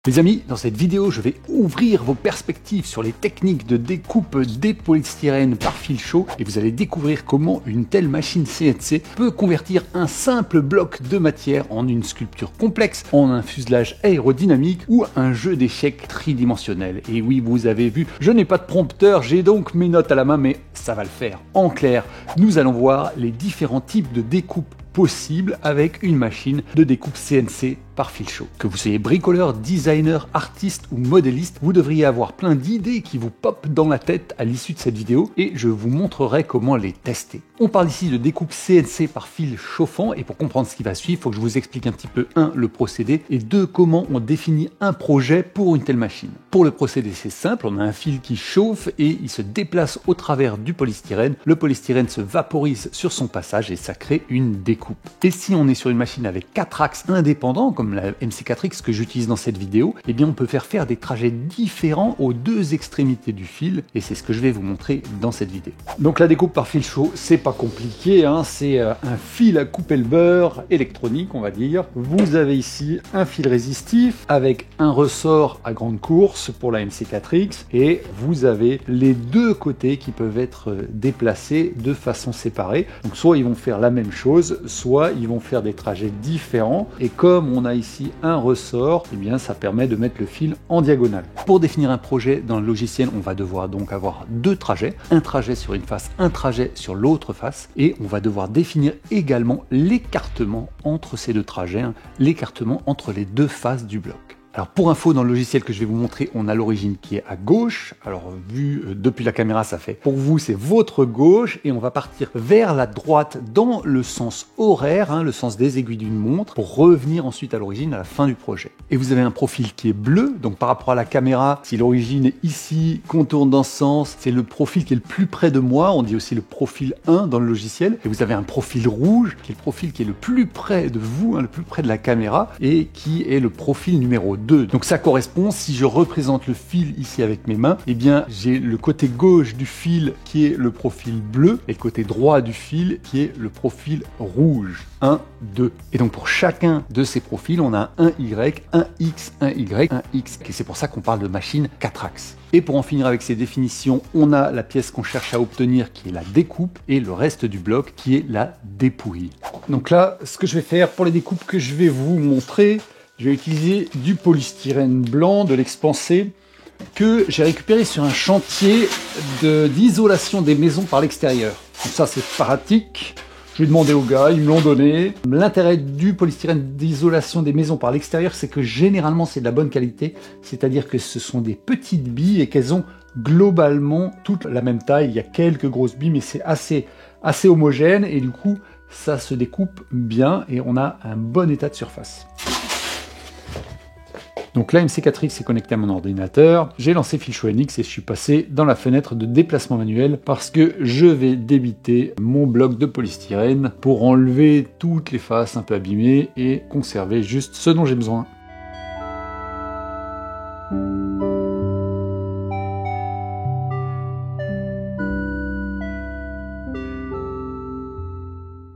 Les amis, dans cette vidéo, je vais ouvrir vos perspectives sur les techniques de découpe des polystyrènes par fil chaud et vous allez découvrir comment une telle machine CNC peut convertir un simple bloc de matière en une sculpture complexe, en un fuselage aérodynamique ou un jeu d'échecs tridimensionnel. Et oui, vous avez vu, je n'ai pas de prompteur, j'ai donc mes notes à la main, mais ça va le faire. En clair, nous allons voir les différents types de découpe possible avec une machine de découpe CNC par fil chaud. Que vous soyez bricoleur, designer, artiste ou modéliste, vous devriez avoir plein d'idées qui vous popent dans la tête à l'issue de cette vidéo et je vous montrerai comment les tester. On parle ici de découpe CNC par fil chauffant et pour comprendre ce qui va suivre, il faut que je vous explique un petit peu 1. Le procédé et 2. Comment on définit un projet pour une telle machine. Pour le procédé, c'est simple, on a un fil qui chauffe et il se déplace au travers du polystyrène. Le polystyrène se vaporise sur son passage et ça crée une découpe. Et si on est sur une machine avec 4 axes indépendants, comme la MC4X que j'utilise dans cette vidéo, eh bien on peut faire des trajets différents aux deux extrémités du fil, et c'est ce que je vais vous montrer dans cette vidéo. Donc la découpe par fil chaud, c'est pas compliqué, hein, c'est un fil à couper le beurre électronique, on va dire. Vous avez ici un fil résistif avec un ressort à grande course pour la MC4X, et vous avez les deux côtés qui peuvent être déplacés de façon séparée. Donc soit ils vont faire la même chose, soit ils vont faire des trajets différents, et comme on a ici un ressort, eh bien ça permet de mettre le fil en diagonale. Pour définir un projet dans le logiciel, on va devoir donc avoir deux trajets, un trajet sur une face, un trajet sur l'autre face, et on va devoir définir également l'écartement entre ces deux trajets, l'écartement entre les deux faces du bloc. Alors pour info, dans le logiciel que je vais vous montrer, on a l'origine qui est à gauche. Alors vu depuis la caméra, ça fait pour vous, c'est votre gauche. Et on va partir vers la droite dans le sens horaire, le sens des aiguilles d'une montre, pour revenir ensuite à l'origine à la fin du projet. Et vous avez un profil qui est bleu. Donc par rapport à la caméra, si l'origine est ici, qu'on tourne dans ce sens, c'est le profil qui est le plus près de moi. On dit aussi le profil 1 dans le logiciel. Et vous avez un profil rouge, qui est le profil qui est le plus près de vous, le plus près de la caméra, et qui est le profil numéro 2. Donc ça correspond, si je représente le fil ici avec mes mains, eh bien j'ai le côté gauche du fil qui est le profil bleu et le côté droit du fil qui est le profil rouge. 1, 2. Et donc pour chacun de ces profils, on a un Y, un X, un Y, un X. Et c'est pour ça qu'on parle de machine 4 axes. Et pour en finir avec ces définitions, on a la pièce qu'on cherche à obtenir qui est la découpe et le reste du bloc qui est la dépouille. Donc là, ce que je vais faire pour les découpes que je vais vous montrer, je vais utiliser du polystyrène blanc, de l'expansé, que j'ai récupéré sur un chantier d'isolation des maisons par l'extérieur. Donc ça, c'est pratique. Je vais demander aux gars, ils me l'ont donné. L'intérêt du polystyrène d'isolation des maisons par l'extérieur, c'est que généralement, c'est de la bonne qualité. C'est-à-dire que ce sont des petites billes et qu'elles ont globalement toute la même taille. Il y a quelques grosses billes, mais c'est assez homogène. Et du coup, ça se découpe bien et on a un bon état de surface. Donc la MC4X est connectée à mon ordinateur, j'ai lancé fil chaud NX et je suis passé dans la fenêtre de déplacement manuel parce que je vais débiter mon bloc de polystyrène pour enlever toutes les faces un peu abîmées et conserver juste ce dont j'ai besoin.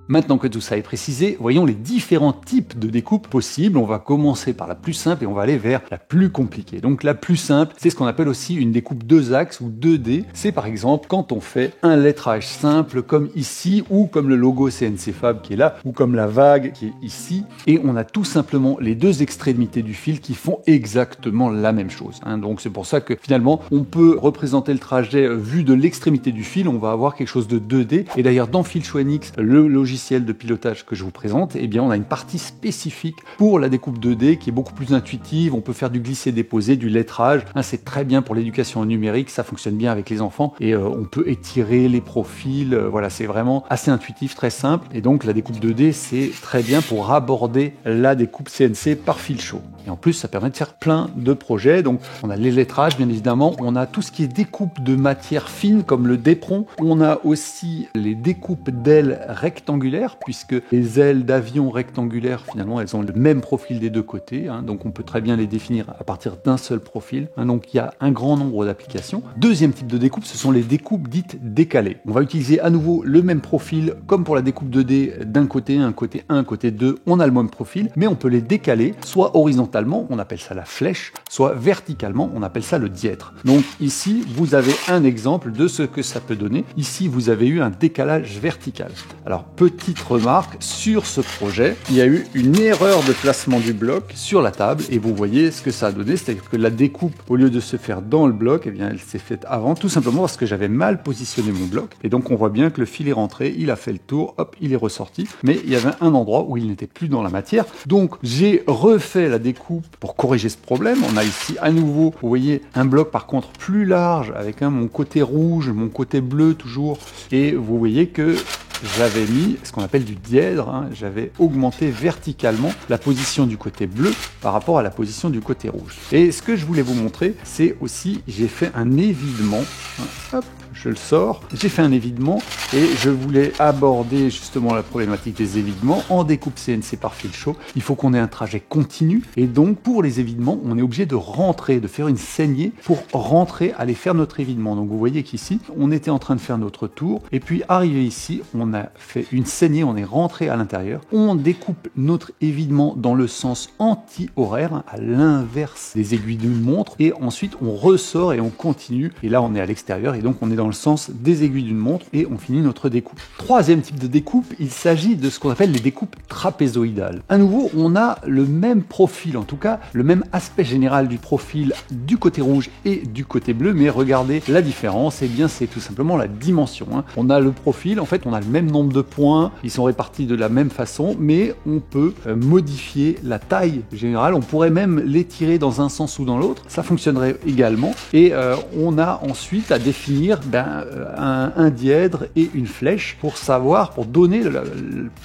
Maintenant que tout ça est précisé, voyons les différents types de découpes possibles. On va commencer par la plus simple et on va aller vers la plus compliquée. Donc la plus simple, c'est ce qu'on appelle aussi une découpe 2 axes ou 2D. C'est par exemple quand on fait un lettrage simple comme ici ou comme le logo CNC Fab qui est là ou comme la vague qui est ici. Et on a tout simplement les deux extrémités du fil qui font exactement la même chose. Donc c'est pour ça que finalement on peut représenter le trajet vu de l'extrémité du fil. On va avoir quelque chose de 2D. Et d'ailleurs dans fil chaud NX, le logiciel de pilotage que je vous présente, eh bien on a une partie spécifique pour la découpe 2D qui est beaucoup plus intuitive. On peut faire du glisser-déposer, du lettrage. C'est très bien pour l'éducation numérique, ça fonctionne bien avec les enfants et on peut étirer les profils. Voilà, c'est vraiment assez intuitif, très simple. Et donc la découpe 2D, c'est très bien pour aborder la découpe CNC par fil chaud. Et en plus, ça permet de faire plein de projets. Donc on a les lettrages, bien évidemment. On a tout ce qui est découpe de matière fine comme le dépron. On a aussi les découpes d'ailes rectangulaires puisque les ailes d'avion rectangulaires, finalement, elles ont le même profil des deux côtés. Donc on peut très bien les définir à partir d'un seul profil. Donc il y a un grand nombre d'applications. Deuxième type de découpe, ce sont les découpes dites décalées. On va utiliser à nouveau le même profil comme pour la découpe 2D d'un côté, un côté 1, un côté 2. On a le même profil, mais on peut les décaler soit horizontalement horizontalement, on appelle ça la flèche, soit verticalement, on appelle ça le dièdre. Donc ici, vous avez un exemple de ce que ça peut donner. Ici, vous avez eu un décalage vertical. Alors, petite remarque, sur ce projet, il y a eu une erreur de placement du bloc sur la table et vous voyez ce que ça a donné, c'est-à-dire que la découpe, au lieu de se faire dans le bloc, eh bien, elle s'est faite avant, tout simplement parce que j'avais mal positionné mon bloc. Et donc, on voit bien que le fil est rentré, il a fait le tour, hop, il est ressorti. Mais il y avait un endroit où il n'était plus dans la matière. Donc, j'ai refait la découpe pour corriger ce problème. On a ici à nouveau, vous voyez, un bloc par contre plus large avec mon côté rouge, mon côté bleu toujours. Et vous voyez que j'avais mis ce qu'on appelle du dièdre, j'avais augmenté verticalement la position du côté bleu par rapport à la position du côté rouge. Et ce que je voulais vous montrer, c'est aussi, j'ai fait un évidement, hop, je le sors, j'ai fait un évidement et je voulais aborder justement la problématique des évidements en découpe CNC par fil chaud. Il faut qu'on ait un trajet continu et donc pour les évidements, on est obligé de rentrer, de faire une saignée pour rentrer, aller faire notre évidement. Donc vous voyez qu'ici, on était en train de faire notre tour et puis arrivé ici, on a fait une saignée, on est rentré à l'intérieur, on découpe notre évidement dans le sens anti-horaire, à l'inverse des aiguilles d'une montre et ensuite on ressort et on continue et là on est à l'extérieur et donc on est dans le sens des aiguilles d'une montre et on finit notre découpe. Troisième type de découpe, il s'agit de ce qu'on appelle les découpes trapézoïdales. À nouveau, on a le même profil, en tout cas le même aspect général du profil du côté rouge et du côté bleu, mais regardez la différence, et bien c'est tout simplement la dimension. On a le profil, en fait on a le même nombre de points, ils sont répartis de la même façon, mais on peut modifier la taille générale, on pourrait même l'étirer dans un sens ou dans l'autre, ça fonctionnerait également, et on a ensuite à définir un dièdre et une flèche pour savoir, pour donner la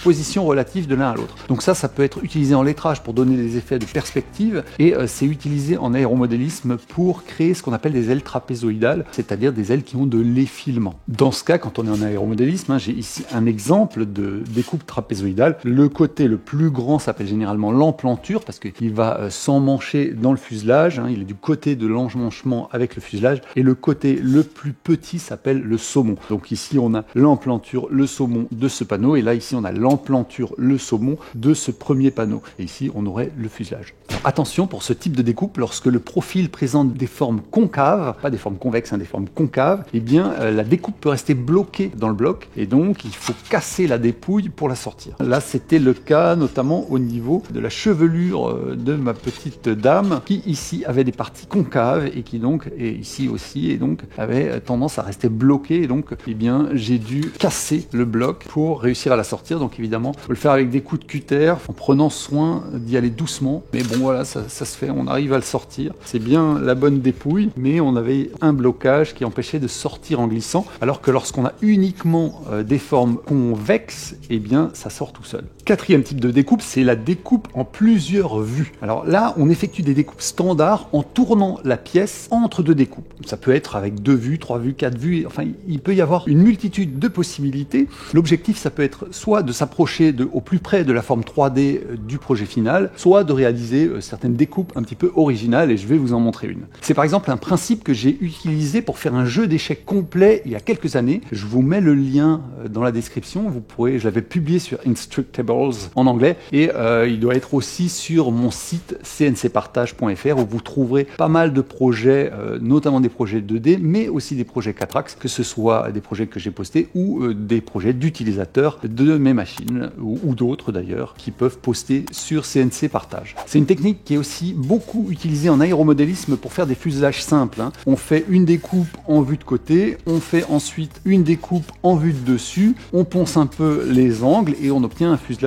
position relative de l'un à l'autre. Donc ça peut être utilisé en lettrage pour donner des effets de perspective et c'est utilisé en aéromodélisme pour créer ce qu'on appelle des ailes trapézoïdales, c'est-à-dire des ailes qui ont de l'effilement. Dans ce cas, quand on est en aéromodélisme, j'ai ici un exemple de découpe trapézoïdale. Le côté le plus grand s'appelle généralement l'emplanture parce qu'il va s'emmancher dans le fuselage, il est du côté de l'emmanchement avec le fuselage, et le côté le plus petit s'appelle le saumon. Donc ici on a l'emplanture, le saumon de ce panneau et là ici on a l'emplanture, le saumon de ce premier panneau et ici on aurait le fuselage. Alors, attention pour ce type de découpe, lorsque le profil présente des formes concaves, pas des formes convexes, des formes concaves, et bien la découpe peut rester bloquée dans le bloc et donc il faut casser la dépouille pour la sortir. Là c'était le cas notamment au niveau de la chevelure de ma petite dame qui ici avait des parties concaves et qui donc, et ici aussi, et donc avait tendance à rester bloqué et donc eh bien j'ai dû casser le bloc pour réussir à la sortir. Donc évidemment faut le faire avec des coups de cutter en prenant soin d'y aller doucement, mais bon voilà, ça se fait, on arrive à le sortir. C'est bien la bonne dépouille, mais on avait un blocage qui empêchait de sortir en glissant, alors que lorsqu'on a uniquement des formes convexes, eh bien ça sort tout seul. Quatrième type de découpe, c'est la découpe en plusieurs vues. Alors là on effectue des découpes standards en tournant la pièce entre deux découpes. Ça peut être avec 2 vues, 3 vues, 4 vues, enfin il peut y avoir une multitude de possibilités. L'objectif ça peut être soit de s'approcher au plus près de la forme 3D du projet final, soit de réaliser certaines découpes un petit peu originales et je vais vous en montrer une. C'est par exemple un principe que j'ai utilisé pour faire un jeu d'échecs complet il y a quelques années. Je vous mets le lien dans la description, vous pourrez, je l'avais publié sur Instructables en anglais et il doit être aussi sur mon site cncpartage.fr où vous trouverez pas mal de projets, notamment des projets 2D, mais aussi des projets 4-axes, que ce soit des projets que j'ai postés ou des projets d'utilisateurs de mes machines ou d'autres d'ailleurs qui peuvent poster sur CNC Partage. C'est une technique qui est aussi beaucoup utilisée en aéromodélisme pour faire des fuselages simples. On fait une découpe en vue de côté, on fait ensuite une découpe en vue de dessus, on ponce un peu les angles et on obtient un fuselage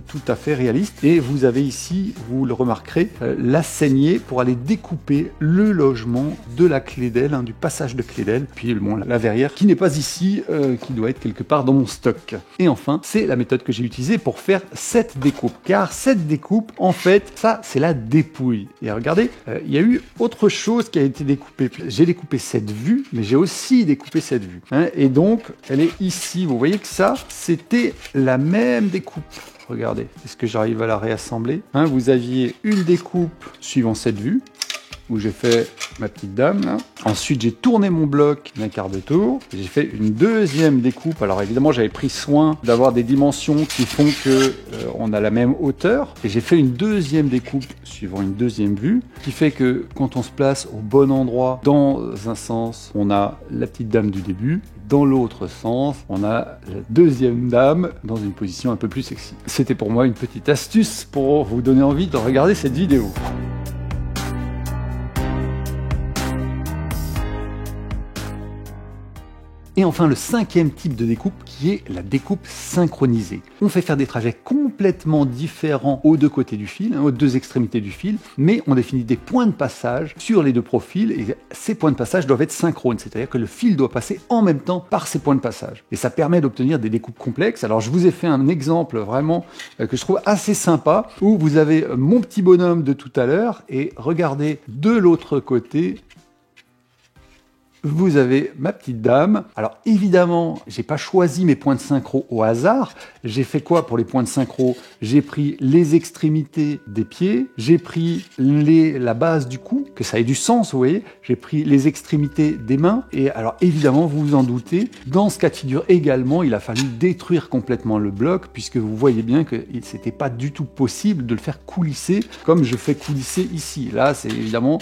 tout à fait réaliste. Et vous avez ici, vous le remarquerez, la saignée pour aller découper le logement de la clé d'aile, du passage de clé d'aile, puis bon, la verrière qui n'est pas ici, qui doit être quelque part dans mon stock. Et enfin, c'est la méthode que j'ai utilisée pour faire cette découpe, car cette découpe, en fait, ça c'est la dépouille. Et regardez, il y a eu autre chose qui a été découpée. J'ai découpé cette vue, mais j'ai aussi découpé cette vue. Et donc, elle est ici. Vous voyez que ça, c'était la même découpe. Regardez, est-ce que j'arrive à la réassembler? Vous aviez une découpe suivant cette vue, où j'ai fait ma petite dame là. Ensuite j'ai tourné mon bloc d'un quart de tour, j'ai fait une deuxième découpe. Alors évidemment j'avais pris soin d'avoir des dimensions qui font que on a la même hauteur, et j'ai fait une deuxième découpe suivant une deuxième vue, qui fait que quand on se place au bon endroit dans un sens, on a la petite dame du début, dans l'autre sens on a la deuxième dame dans une position un peu plus sexy. C'était pour moi une petite astuce pour vous donner envie de regarder cette vidéo. Et enfin, le cinquième type de découpe qui est la découpe synchronisée. On fait faire des trajets complètement différents aux deux côtés du fil, aux deux extrémités du fil, mais on définit des points de passage sur les deux profils et ces points de passage doivent être synchrones, c'est-à-dire que le fil doit passer en même temps par ces points de passage. Et ça permet d'obtenir des découpes complexes. Alors je vous ai fait un exemple vraiment que je trouve assez sympa, où vous avez mon petit bonhomme de tout à l'heure et regardez de l'autre côté, vous avez ma petite dame. Alors évidemment, j'ai pas choisi mes points de synchro au hasard. J'ai fait quoi pour les points de synchro? J'ai pris les extrémités des pieds, j'ai pris la base du cou, que ça ait du sens, vous voyez. J'ai pris les extrémités des mains. Et alors évidemment, vous vous en doutez, dans ce cas de figure également, il a fallu détruire complètement le bloc, puisque vous voyez bien que c'était pas du tout possible de le faire coulisser comme je fais coulisser ici. Là, c'est évidemment,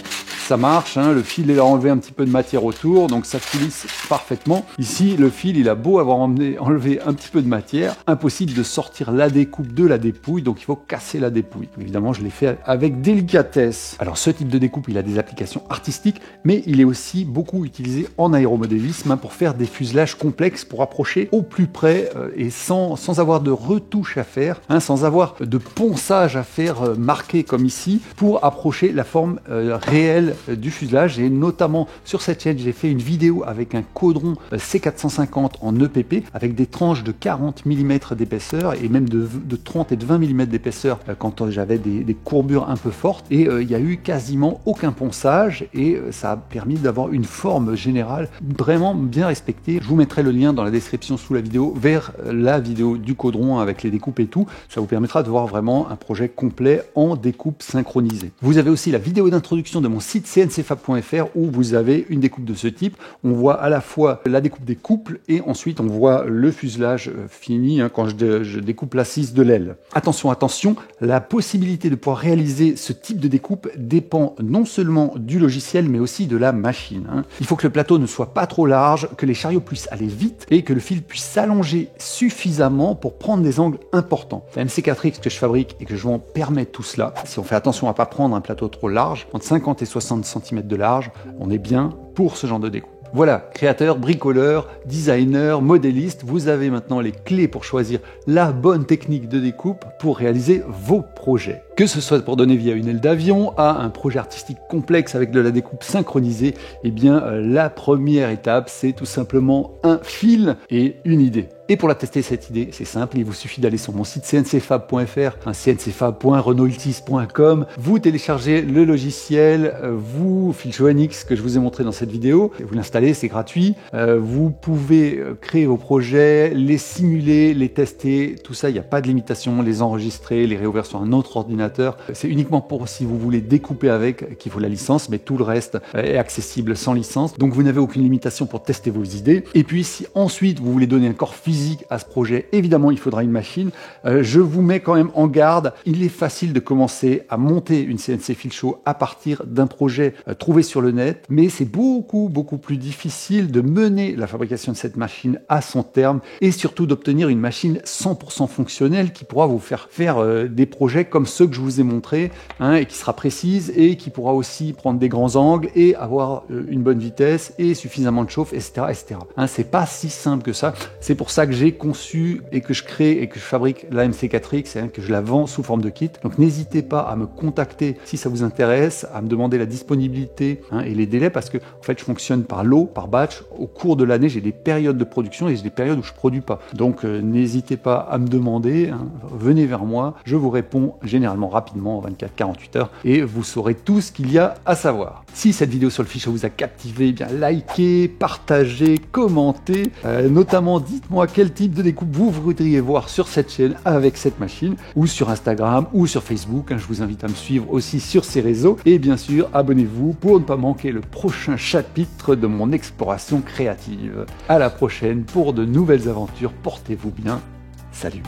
ça marche, hein, le fil il a enlevé un petit peu de matière autour, donc ça coulisse parfaitement. Ici, le fil, il a beau avoir enlevé un petit peu de matière, impossible de sortir la découpe de la dépouille, donc il faut casser la dépouille. Évidemment, je l'ai fait avec délicatesse. Alors, ce type de découpe, il a des applications artistiques, mais il est aussi beaucoup utilisé en aéromodélisme, hein, pour faire des fuselages complexes, pour approcher au plus près et sans avoir de retouches à faire, hein, sans avoir de ponçage à faire marqué comme ici, pour approcher la forme réelle du fuselage. Et notamment sur cette chaîne, j'ai fait une vidéo avec un caudron C450 en EPP avec des tranches de 40 mm d'épaisseur et même de 30 et de 20 mm d'épaisseur quand j'avais des courbures un peu fortes, et il n'y a eu quasiment aucun ponçage et ça a permis d'avoir une forme générale vraiment bien respectée. Je vous mettrai le lien dans la description sous la vidéo vers la vidéo du caudron avec les découpes et tout. Ça vous permettra de voir vraiment un projet complet en découpe synchronisée. Vous avez aussi la vidéo d'introduction de mon site cncfab.fr où vous avez une découpe de ce type. On voit à la fois la découpe des couples et ensuite on voit le fuselage fini, hein, quand je découpe l'assise de l'aile. Attention, attention, la possibilité de pouvoir réaliser ce type de découpe dépend non seulement du logiciel mais aussi de la machine, hein. Il faut que le plateau ne soit pas trop large, que les chariots puissent aller vite et que le fil puisse s'allonger suffisamment pour prendre des angles importants. La MC4X que je fabrique et que je vends permet tout cela. Si on fait attention à ne pas prendre un plateau trop large, entre 50 et 60 cm de large, on est bien pour ce genre de découpe. Voilà, créateur, bricoleur, designer, modéliste, vous avez maintenant les clés pour choisir la bonne technique de découpe pour réaliser vos projets. Que ce soit pour donner vie à une aile d'avion, à un projet artistique complexe avec de la découpe synchronisée, eh bien la première étape, c'est tout simplement un fil et une idée. Et pour la tester, cette idée, c'est simple, il vous suffit d'aller sur mon site cncfab.fr, cncfab.renaultis.com, vous téléchargez le logiciel, vous Filshow NX que je vous ai montré dans cette vidéo, vous l'installez, c'est gratuit, vous pouvez créer vos projets, les simuler, les tester, tout ça, il n'y a pas de limitation, les enregistrer, les réouvrir sur un autre ordinateur. C'est uniquement pour si vous voulez découper avec qu'il faut la licence, mais tout le reste est accessible sans licence, donc vous n'avez aucune limitation pour tester vos idées. Et puis si ensuite vous voulez donner un corps physique à ce projet, évidemment il faudra une machine. Je vous mets quand même en garde, il est facile de commencer à monter une CNC Filshow à partir d'un projet trouvé sur le net, mais c'est beaucoup plus difficile de mener la fabrication de cette machine à son terme et surtout d'obtenir une machine 100% fonctionnelle qui pourra vous faire des projets comme ceux que je vous ai montrés, hein, et qui sera précise et qui pourra aussi prendre des grands angles et avoir une bonne vitesse et suffisamment de chauffe, etc. Hein, c'est pas si simple que ça. C'est pour ça que j'ai conçu et que je crée et que je fabrique la MC4X, hein, que je la vends sous forme de kit. Donc n'hésitez pas à me contacter si ça vous intéresse, à me demander la disponibilité, hein, et les délais, parce que en fait je fonctionne par lot, par batch. Au cours de l'année, j'ai des périodes de production et j'ai des périodes où je produis pas. Donc n'hésitez pas à me demander, hein, venez vers moi, je vous réponds généralement rapidement en 24-48 heures et vous saurez tout ce qu'il y a à savoir. Si cette vidéo sur le fichier vous a captivé, eh bien likez, partagez, commentez. Notamment, dites-moi quel type de découpe vous voudriez voir sur cette chaîne avec cette machine, ou sur Instagram, ou sur Facebook. Je vous invite à me suivre aussi sur ces réseaux. Et bien sûr, abonnez-vous pour ne pas manquer le prochain chapitre de mon exploration créative. À la prochaine pour de nouvelles aventures. Portez-vous bien. Salut.